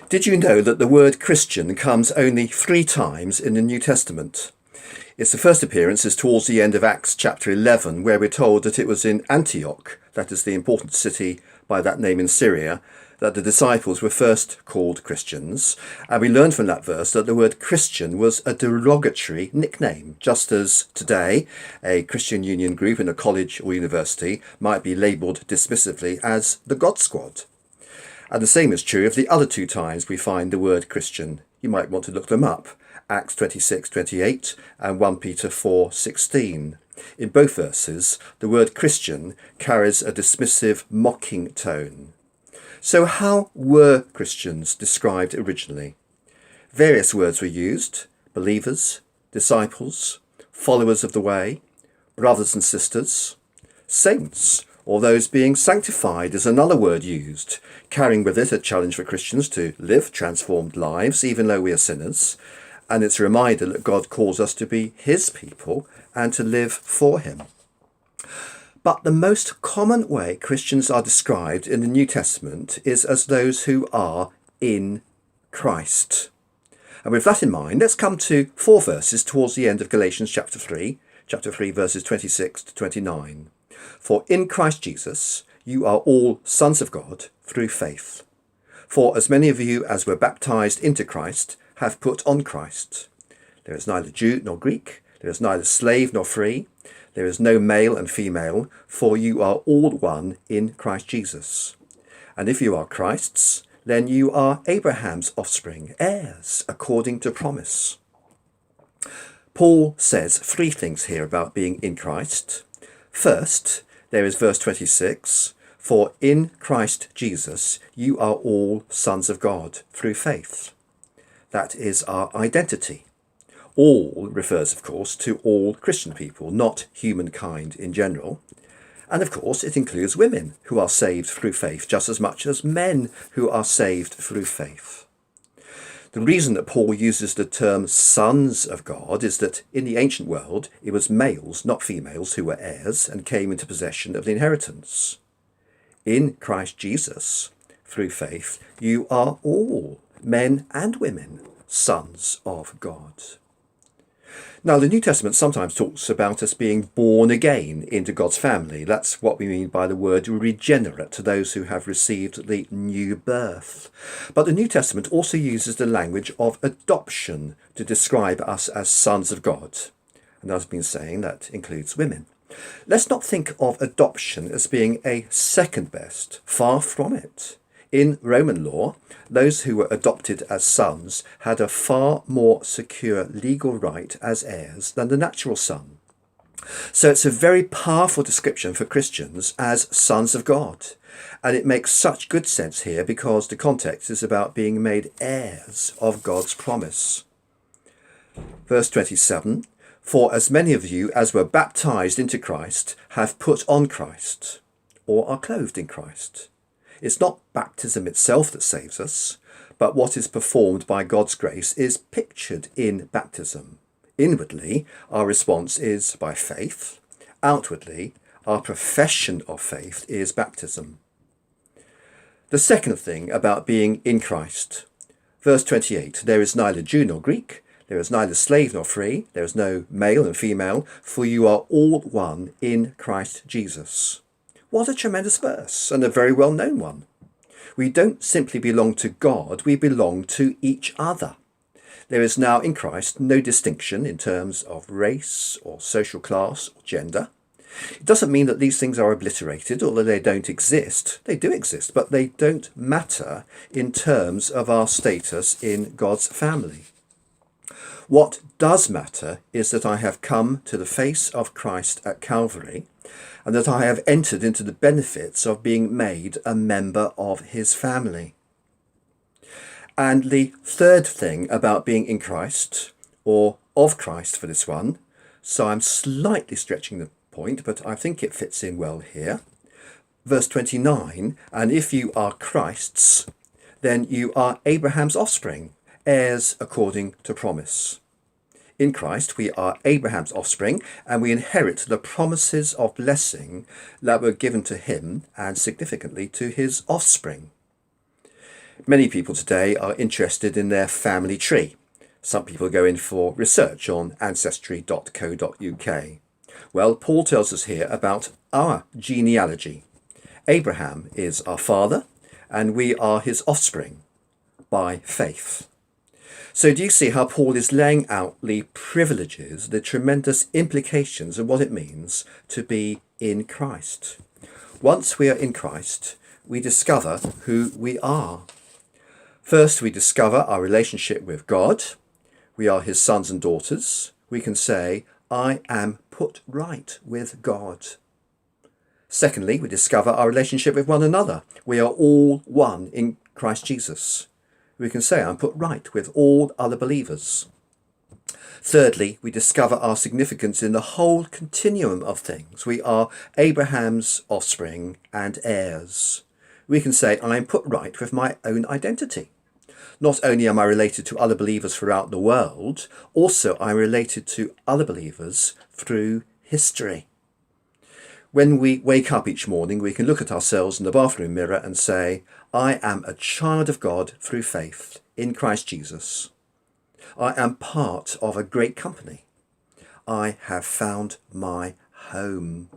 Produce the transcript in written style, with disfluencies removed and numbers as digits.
Did you know that the word Christian comes only 3 times in the New Testament? Its first appearance is towards the end of Acts chapter 11, where we're told that it was in Antioch, that is the important city by that name in Syria, that the disciples were first called Christians. And we learn from that verse that the word Christian was a derogatory nickname, just as today a Christian Union group in a college or university might be labelled dismissively as the God Squad. And the same is true of the other 2 times we find the word Christian. You might want to look them up. Acts 26:28 and 1 Peter 4:16. In both verses, the word Christian carries a dismissive, mocking tone. So how were Christians described originally? Various words were used: believers, disciples, followers of the way, brothers and sisters. Saints, or those being sanctified, is another word used, carrying with it a challenge for Christians to live transformed lives, even though we are sinners. And it's a reminder that God calls us to be his people and to live for him. But the most common way Christians are described in the New Testament is as those who are in Christ. And with that in mind, let's come to 4 verses towards the end of Galatians chapter 3 verses 26 to 29. For in Christ Jesus you are all sons of God through faith. For as many of you as were baptized into Christ have put on Christ. There is neither Jew nor Greek, there is neither slave nor free, there is no male and female, for you are all one in Christ Jesus. And if you are Christ's, then you are Abraham's offspring, heirs according to promise. Paul says 3 things here about being in Christ. First, there is verse 26, for in Christ Jesus you are all sons of God through faith. That is our identity. All refers, of course, to all Christian people, not humankind in general. And of course, it includes women who are saved through faith just as much as men who are saved through faith. The reason that Paul uses the term sons of God is that in the ancient world, it was males, not females, who were heirs and came into possession of the inheritance. In Christ Jesus, through faith, you are all, men and women, sons of God. Now, the New Testament sometimes talks about us being born again into God's family. That's what we mean by the word regenerate, to those who have received the new birth. But the New Testament also uses the language of adoption to describe us as sons of God. And as I've been saying, that includes women. Let's not think of adoption as being a second best. Far from it. In Roman law, those who were adopted as sons had a far more secure legal right as heirs than the natural son. So it's a very powerful description for Christians as sons of God. And it makes such good sense here because the context is about being made heirs of God's promise. Verse 27, for as many of you as were baptized into Christ have put on Christ, or are clothed in Christ. It's not baptism itself that saves us, but what is performed by God's grace is pictured in baptism. Inwardly, our response is by faith. Outwardly, our profession of faith is baptism. The second thing about being in Christ. Verse 28, there is neither Jew nor Greek, there is neither slave nor free, there is no male and female, for you are all one in Christ Jesus. What a tremendous verse, and a very well-known one. We don't simply belong to God, we belong to each other. There is now in Christ no distinction in terms of race or social class or gender. It doesn't mean that these things are obliterated or that they don't exist. They do exist, but they don't matter in terms of our status in God's family. What does matter is that I have come to the face of Christ at Calvary and that I have entered into the benefits of being made a member of his family. And the third thing about being in Christ, or of Christ for this one, so I'm slightly stretching the point, but I think it fits in well here. Verse 29, and if you are Christ's, then you are Abraham's offspring, heirs according to promise. In Christ, we are Abraham's offspring, and we inherit the promises of blessing that were given to him and significantly to his offspring. Many people today are interested in their family tree. Some people go in for research on ancestry.co.uk. Well, Paul tells us here about our genealogy. Abraham is our father, and we are his offspring by faith. So do you see how Paul is laying out the privileges, the tremendous implications of what it means to be in Christ? Once we are in Christ, we discover who we are. First, we discover our relationship with God. We are his sons and daughters. We can say, I am put right with God. Secondly, we discover our relationship with one another. We are all one in Christ Jesus. We can say, I'm put right with all other believers. Thirdly, we discover our significance in the whole continuum of things. We are Abraham's offspring and heirs. We can say, I am put right with my own identity. Not only am I related to other believers throughout the world, also I'm related to other believers through history. When we wake up each morning, we can look at ourselves in the bathroom mirror and say, I am a child of God through faith in Christ Jesus. I am part of a great company. I have found my home.